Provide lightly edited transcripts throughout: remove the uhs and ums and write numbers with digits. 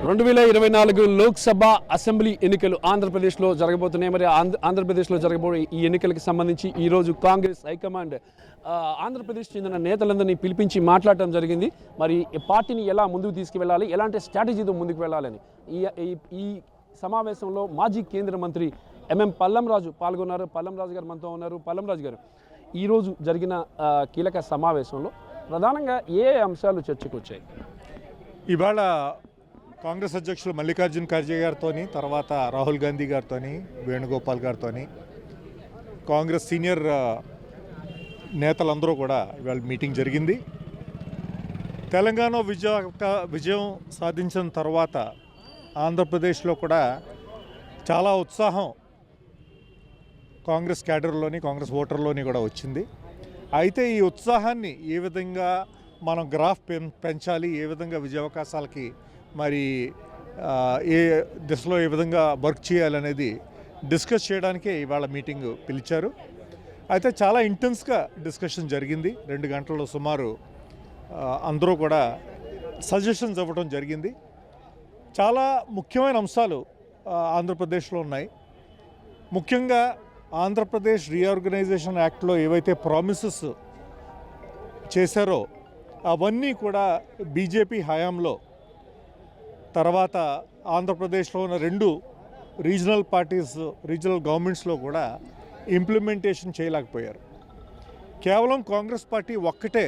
2024 Lok Sabha assembly ఎన్నికలు ఆంధ్రప్రదేశ్లో జరగబోతున్నాయి. మరి ఆంధ్రప్రదేశ్లో జరగబోయే ఈ ఎన్నికలకు సంబంధించి ఈరోజు కాంగ్రెస్ హైకమాండ్ ఆంధ్రప్రదేశ్ చెందిన నేతలందరినీ పిలిపించి మాట్లాడటం జరిగింది. మరి పార్టీని ఎలా ముందుకు తీసుకువెళ్ళాలి, ఎలాంటి స్ట్రాటజీతో ముందుకు వెళ్ళాలని ఈ సమావేశంలో మాజీ కేంద్ర మంత్రి ఎంఎం పల్లంరాజు పాల్గొన్నారు. పల్లంరాజు గారు మనతో ఉన్నారు. పల్లంరాజు గారు, ఈరోజు జరిగిన కీలక సమావేశంలో ప్రధానంగా ఏ అంశాలు చర్చకు వచ్చాయి? ఇవాళ కాంగ్రెస్ అధ్యక్షులు మల్లికార్జున్ ఖర్గే గారితో, తర్వాత రాహుల్ గాంధీ గారితో, వేణుగోపాల్ గారితో, కాంగ్రెస్ సీనియర్ నేతలందరూ కూడా ఇవాళ మీటింగ్ జరిగింది. తెలంగాణ విజయం సాధించిన తర్వాత ఆంధ్రప్రదేశ్లో కూడా చాలా ఉత్సాహం కాంగ్రెస్ క్యాడర్లోని, కాంగ్రెస్ ఓటర్లోని కూడా వచ్చింది. అయితే ఈ ఉత్సాహాన్ని ఏ విధంగా మనం గ్రాఫ్ పెంచాలి, ఏ విధంగా విజయావకాశాలకి మరి ఏ దిశలో ఏ విధంగా వర్క్ చేయాలనేది డిస్కస్ చేయడానికే ఇవాళ మీటింగ్ పిలిచారు. అయితే చాలా ఇంటెన్స్గా డిస్కషన్ జరిగింది. 2 గంటల్లో సుమారు అందరూ కూడా సజెషన్స్ ఇవ్వడం జరిగింది. చాలా ముఖ్యమైన అంశాలు ఆంధ్రప్రదేశ్లో ఉన్నాయి. ముఖ్యంగా ఆంధ్రప్రదేశ్ రీఆర్గనైజేషన్ యాక్ట్లో ఏవైతే ప్రామిసెస్ చేశారో అవన్నీ కూడా బీజేపీ హయాంలో, తర్వాత ఆంధ్రప్రదేశ్లో ఉన్న 2 రీజనల్ గవర్నమెంట్స్లో కూడా ఇంప్లిమెంటేషన్ చేయలేకపోయారు. కేవలం కాంగ్రెస్ పార్టీ ఒక్కటే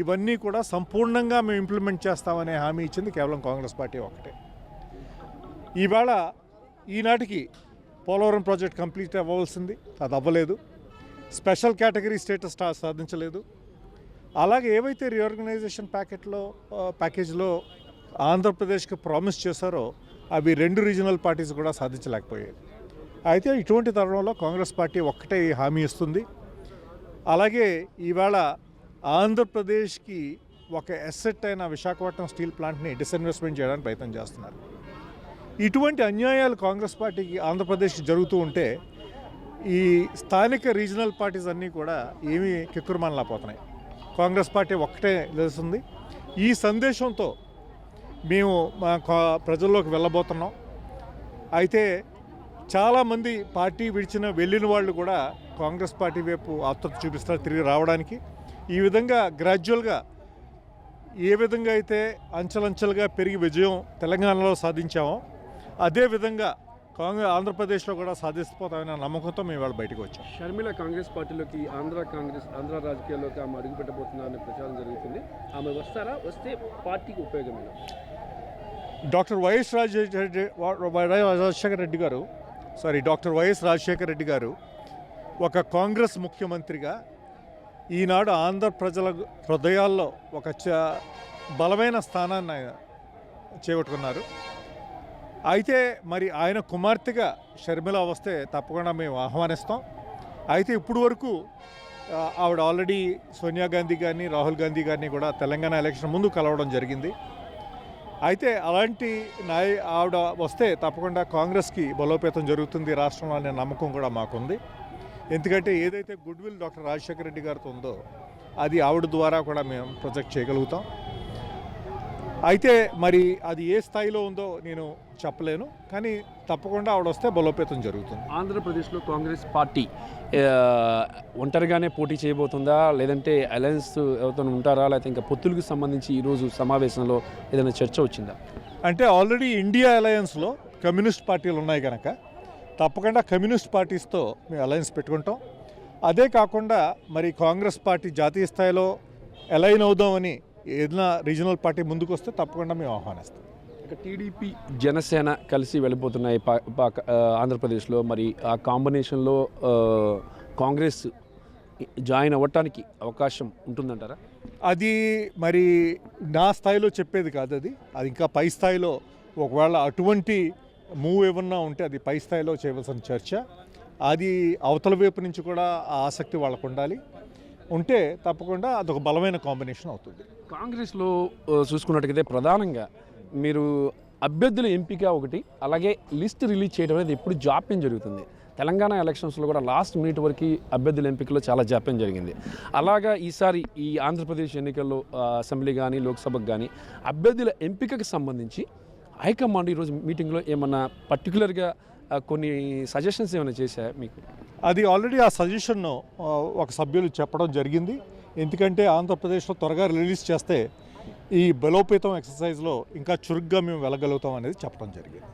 ఇవన్నీ కూడా సంపూర్ణంగా మేము ఇంప్లిమెంట్ చేస్తామనే హామీ ఇచ్చింది. కేవలం కాంగ్రెస్ పార్టీ ఒక్కటే. ఇవాళ ఈనాటికి పోలవరం ప్రాజెక్ట్ కంప్లీట్ అవ్వాల్సింది, అది అవ్వలేదు. స్పెషల్ కేటగిరీ స్టేటస్ సాధించలేదు. అలాగే ఏవైతే రీఆర్గనైజేషన్ ప్యాకేజ్లో ఆంధ్రప్రదేశ్కి ప్రామిస్ చేశారో అవి 2 రీజనల్ పార్టీస్ కూడా సాధించలేకపోయాయి. అయితే ఇటువంటి తరుణంలో కాంగ్రెస్ పార్టీ ఒక్కటే హామీ ఇస్తుంది. అలాగే ఇవాళ ఆంధ్రప్రదేశ్కి ఒక ఎసెట్ అయిన విశాఖపట్నం స్టీల్ ప్లాంట్ని డిస్ఇన్వెస్ట్మెంట్ చేయడానికి ప్రయత్నం చేస్తున్నారు. ఇటువంటి అన్యాయాలు కాంగ్రెస్ పార్టీకి ఆంధ్రప్రదేశ్కి జరుగుతూ ఉంటే ఈ స్థానిక రీజనల్ పార్టీస్ అన్నీ కూడా ఏమీ కిక్కురుమనలేకపోతున్నాయి. కాంగ్రెస్ పార్టీ ఒక్కటే తెలుస్తుంది. ఈ సందేశంతో మేము మా ప్రజల్లోకి వెళ్ళబోతున్నాం. అయితే చాలామంది పార్టీ వెళ్ళిన వాళ్ళు కూడా కాంగ్రెస్ పార్టీ వైపు ఆతృత చూపిస్తారు తిరిగి రావడానికి. ఈ విధంగా గ్రాడ్యువల్గా ఏ విధంగా అయితే అంచెలంచెలుగా పెరిగి విజయం తెలంగాణలో సాధించామో అదేవిధంగా ఆంధ్రప్రదేశ్లో కూడా సాధిస్తామనే నమ్మకంతో మేము ఇవాళ బయటకు వచ్చాం. షర్మిల కాంగ్రెస్ పార్టీలోకి ఆంధ్ర రాజకీయాల్లోకి ఆమె అడుగు పెట్టబోతున్నారనే ప్రచారం జరుగుతుంది. ఆమె వస్తారా? వస్తే పార్టీకి ఉపయోగమేనా? డాక్టర్ వైఎస్ రాజశేఖర రెడ్డి గారు ఒక కాంగ్రెస్ ముఖ్యమంత్రిగా ఈనాడు ఆంధ్ర ప్రజల హృదయాల్లో ఒక బలమైన స్థానాన్ని ఆయన చేపట్టుకున్నారు. అయితే మరి ఆయన కుమార్తెగా షర్మిల వస్తే తప్పకుండా మేము ఆహ్వానిస్తాం. అయితే ఇప్పుడు వరకు ఆవిడ ఆల్రెడీ సోనియా గాంధీ గారిని, రాహుల్ గాంధీ గారిని కూడా తెలంగాణ ఎలక్షన్ ముందు కలవడం జరిగింది. అయితే అలాంటి ఆవిడ వస్తే తప్పకుండా కాంగ్రెస్కి బలోపేతం జరుగుతుంది రాష్ట్రంలో అనే నమ్మకం కూడా మాకుంది. ఎందుకంటే ఏదైతే good will doctor Rajasekhara Reddy గారితో ఉందో అది ఆవిడ ద్వారా కూడా మేము ప్రొజెక్ట్ చేయగలుగుతాం. అయితే మరి అది ఏ స్థాయిలో ఉందో నేను చెప్పలేను, కానీ తప్పకుండా ఆవిడ వస్తే బలోపేతం జరుగుతుంది. ఆంధ్రప్రదేశ్లో కాంగ్రెస్ పార్టీ ఒంటరిగానే పోటీ చేయబోతుందా, లేదంటే అలయన్స్ ఎవరితో ఉంటారా, లేకపోతే ఇంకా పొత్తులకు సంబంధించి ఈరోజు సమావేశంలో ఏదైనా చర్చ వచ్చిందా? అంటే ఆల్రెడీ ఇండియా అలయన్స్లో కమ్యూనిస్ట్ పార్టీలు ఉన్నాయి కనుక తప్పకుండా కమ్యూనిస్ట్ పార్టీస్తో మేము అలయన్స్ పెట్టుకుంటాం. అదే కాకుండా మరి కాంగ్రెస్ పార్టీ జాతీయ స్థాయిలో అలైన్ అవుదామని ఏదైనా రీజనల్ పార్టీ ముందుకు వస్తే తప్పకుండా మేము ఆహ్వానిస్తాం. ఇక టీడీపీ జనసేన కలిసి వెళ్ళిపోతున్నాయి ఆంధ్రప్రదేశ్లో. మరి ఆ కాంబినేషన్లో కాంగ్రెస్ జాయిన్ అవ్వటానికి అవకాశం ఉంటుందంటారా? అది మరి నా స్థాయిలో చెప్పేది కాదు. అది ఇంకా పై స్థాయిలో ఒకవేళ అటువంటి మూవ్ ఏమన్నా ఉంటే అది పై స్థాయిలో చేయవలసిన చర్చ. అది అవతల వైపు నుంచి కూడా ఆ ఆసక్తి వాళ్ళకు ఉంటే తప్పకుండా అదొక బలమైన కాంబినేషన్ అవుతుంది. కాంగ్రెస్లో చూసుకున్నట్టుగైతే ప్రధానంగా మీరు అభ్యర్థుల ఎంపిక ఒకటి, అలాగే లిస్ట్ రిలీజ్ చేయడం అనేది ఎప్పుడు జాప్యం జరుగుతుంది. తెలంగాణ ఎలక్షన్స్లో కూడా లాస్ట్ మినిట్ వరకు అభ్యర్థుల ఎంపికలో చాలా జాప్యం జరిగింది. అలాగా ఈసారి ఈ ఆంధ్రప్రదేశ్ ఎన్నికల్లో అసెంబ్లీ కానీ లోక్సభకు కానీ అభ్యర్థుల ఎంపికకు సంబంధించి హైకమాండ్ ఈరోజు మీటింగ్లో ఏమన్నా పర్టికులర్గా కొన్ని సజెషన్స్ ఏమైనా చేశాయా మీకు? అది ఆల్రెడీ ఆ సజెషన్ను ఒక సభ్యులు చెప్పడం జరిగింది. ఎందుకంటే ఆంధ్రప్రదేశ్లో త్వరగా రిలీజ్ చేస్తే ఈ బలోపేతం ఎక్సర్సైజ్లో ఇంకా చురుగ్గా మేము వెళ్ళగలుగుతాం అనేది చెప్పడం జరిగింది.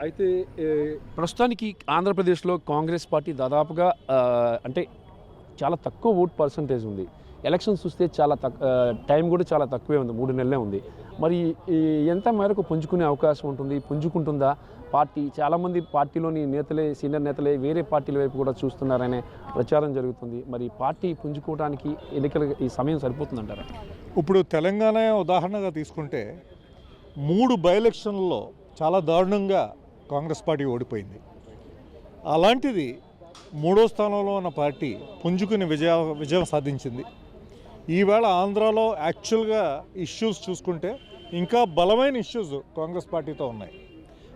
అయితే ప్రస్తుతానికి ఆంధ్రప్రదేశ్లో కాంగ్రెస్ పార్టీ దాదాపుగా అంటే చాలా తక్కువ ఓట్ పర్సంటేజ్ ఉంది. ఎలక్షన్స్ చూస్తే చాలా టైం కూడా చాలా తక్కువే ఉంది, 3 నెలలే ఉంది. మరి ఎంత మేరకు పుంజుకునే అవకాశం ఉంటుంది, పుంజుకుంటుందా పార్టీ? చాలామంది పార్టీలోని నేతలే, సీనియర్ నేతలే వేరే పార్టీల వైపు కూడా చూస్తున్నారనే ప్రచారం జరుగుతుంది. మరి పార్టీ పుంజుకోవడానికి ఎన్నికల ఈ సమయం సరిపోతుందంటారా? ఇప్పుడు తెలంగాణ ఉదాహరణగా తీసుకుంటే 3 బై ఎలక్షన్లలో చాలా దారుణంగా కాంగ్రెస్ పార్టీ ఓడిపోయింది. అలాంటిది 3వ స్థానంలో ఉన్న పార్టీ పుంజుకుని విజయం సాధించింది. ఈవేళ ఆంధ్రాలో యాక్చువల్గా ఇష్యూస్ చూసుకుంటే ఇంకా బలమైన ఇష్యూస్ కాంగ్రెస్ పార్టీతో ఉన్నాయి.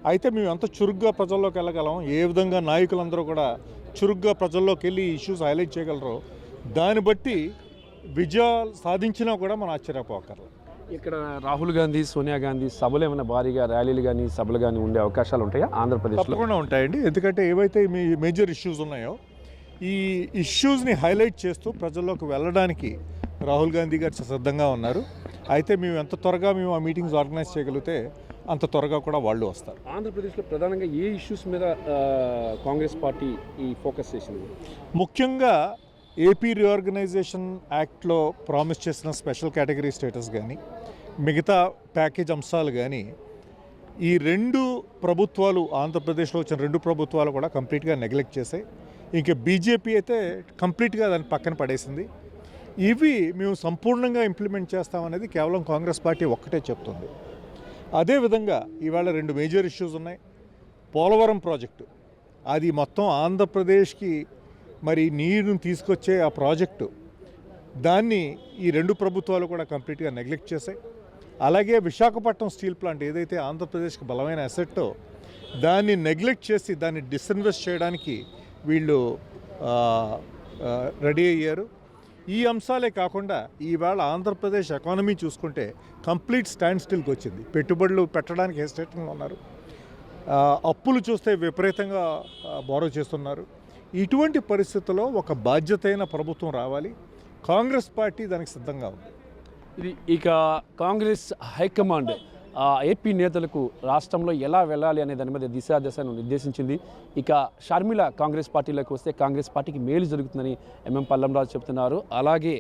అయితే మేము ఎంత చురుగ్గా ప్రజల్లోకి వెళ్ళగలం, ఏ విధంగా నాయకులందరూ కూడా చురుగ్గా ప్రజల్లోకి వెళ్ళి ఇష్యూస్ హైలైట్ చేయగలరో దాన్ని బట్టి విజయాలు సాధించినా కూడా మనం ఆశ్చర్యపోకర్లేదు. ఇక్కడ రాహుల్ గాంధీ, సోనియా గాంధీ సభలు ఏమైనా భారీగా ర్యాలీలు కానీ సభలు కానీ ఉండే అవకాశాలు ఉంటాయా ఆంధ్రప్రదేశ్లో? తప్పకుండా ఉంటాయండి. ఎందుకంటే ఏవైతే మీ మేజర్ ఇష్యూస్ ఉన్నాయో ఈ ఇష్యూస్ని హైలైట్ చేస్తూ ప్రజల్లోకి వెళ్ళడానికి రాహుల్ గాంధీ గారు సిద్ధంగా ఉన్నారు. అయితే మేము ఎంత త్వరగా మేము ఆ మీటింగ్స్ ఆర్గనైజ్ చేయగలిగితే అంత త్వరగా కూడా వాళ్ళు వస్తారు. ఆంధ్రప్రదేశ్లో ప్రధానంగా ఏ ఇష్యూస్ మీద కాంగ్రెస్ పార్టీ ఈ ఫోకస్ చేసింది? ముఖ్యంగా ఏపీ రీఆర్గనైజేషన్ యాక్ట్లో ప్రామిస్ చేసిన స్పెషల్ కేటగిరీ స్టేటస్ కానీ మిగతా ప్యాకేజ్ అంశాలు కానీ ఈ 2 ప్రభుత్వాలు, ఆంధ్రప్రదేశ్లో వచ్చిన 2 ప్రభుత్వాలు కూడా కంప్లీట్గా నెగ్లెక్ట్ చేసాయి. ఇంకా బీజేపీ అయితే కంప్లీట్గా దాన్ని పక్కన పడేసింది. ఇవి మేము సంపూర్ణంగా ఇంప్లిమెంట్ చేస్తామనేది కేవలం కాంగ్రెస్ పార్టీ ఒక్కటే చెప్తుంది. అదేవిధంగా ఇవాళ 2 మేజర్ ఇష్యూస్ ఉన్నాయి. పోలవరం ప్రాజెక్టు, అది మొత్తం ఆంధ్రప్రదేశ్కి మరి నీరుని తీసుకొచ్చే ఆ ప్రాజెక్టు, దాన్ని ఈ 2 ప్రభుత్వాలు కూడా కంప్లీట్గా నెగ్లెక్ట్ చేశాయి. అలాగే విశాఖపట్నం స్టీల్ ప్లాంట్ ఏదైతే ఆంధ్రప్రదేశ్కి బలమైన అసెట్టో దాన్ని నెగ్లెక్ట్ చేసి దాన్ని డిస్ఇన్వెస్ట్ చేయడానికి వీళ్ళు రెడీ అయ్యారు. ఈ అంశాలే కాకుండా ఈవేళ ఆంధ్రప్రదేశ్ ఎకానమీ చూసుకుంటే కంప్లీట్ స్టాండ్ స్టిల్కి వచ్చింది. పెట్టుబడులు పెట్టడానికి హెసిటేటింగ్గా ఉన్నారు. అప్పులు చూస్తే విపరీతంగా బారో చేస్తున్నారు. ఇటువంటి పరిస్థితుల్లో ఒక బాధ్యతైన ప్రభుత్వం రావాలి. కాంగ్రెస్ పార్టీ దానికి సిద్ధంగా ఉంది. ఇది ఇక కాంగ్రెస్ హైకమాండ్ ఏపీ నేతలకు రాష్ట్రంలో ఎలా వెళ్ళాలి అనే దాని మీద దిశాదశను నిర్దేశించింది. ఇక షర్మిల కాంగ్రెస్ పార్టీలోకి వస్తే కాంగ్రెస్ పార్టీకి మేలు జరుగుతుందని ఎంఎం పల్లంరాజు చెప్తున్నారు. అలాగే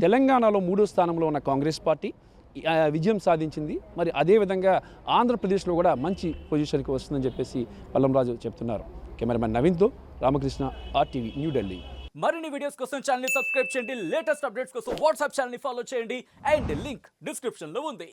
తెలంగాణలో 3వ స్థానంలో ఉన్న కాంగ్రెస్ పార్టీ విజయం సాధించింది. మరి అదేవిధంగా ఆంధ్రప్రదేశ్లో కూడా మంచి పొజిషన్కి వస్తుందని చెప్పేసి పల్లంరాజు చెప్తున్నారు. కెమెరామెన్ నవీన్తో రామకృష్ణ, RTV, న్యూఢిల్లీ. మరిన్ని వీడియోస్ కోసం ఛానల్ ని సబ్స్క్రైబ్ చేయండి. లేటెస్ట్ అప్డేట్స్ కోసం వాట్సాప్ ఛానల్ ని ఫాలో చేయండి. అండ్ లింక్ డిస్క్రిప్షన్ లో ఉంది.